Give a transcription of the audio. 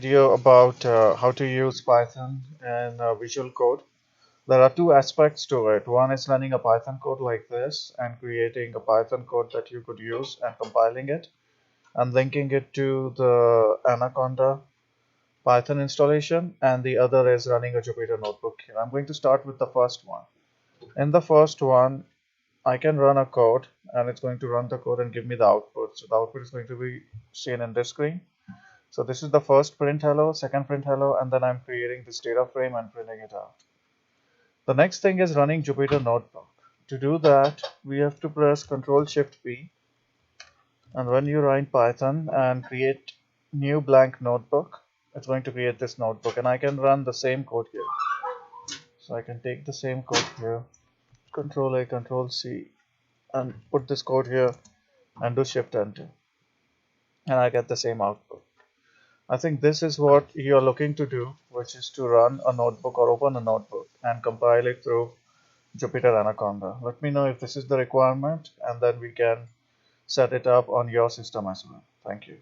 Video about how to use Python and Visual Code. There are two aspects to it. One is running a Python code like this and creating a Python code that you could use and compiling it and linking it to the Anaconda Python installation. And the other is running a Jupyter notebook here. I'm going to start with the first one. In the first one, I can run a code and it's going to run the code and give me the output. So the output is going to be seen in this screen. So this is the first print hello, second print hello, and then I'm creating this data frame and printing it out. The next thing is running Jupyter Notebook. To do that, we have to press Ctrl Shift P, and when you write Python and create new blank notebook, it's going to create this notebook, and I can run the same code here. So I can take the same code here, Ctrl A, Ctrl C, and put this code here and do Shift Enter, and I get the same output. I think this is what you're looking to do, which is to run a notebook or open a notebook and compile it through Jupyter Anaconda. Let me know if this is the requirement, and then we can set it up on your system as well. Thank you.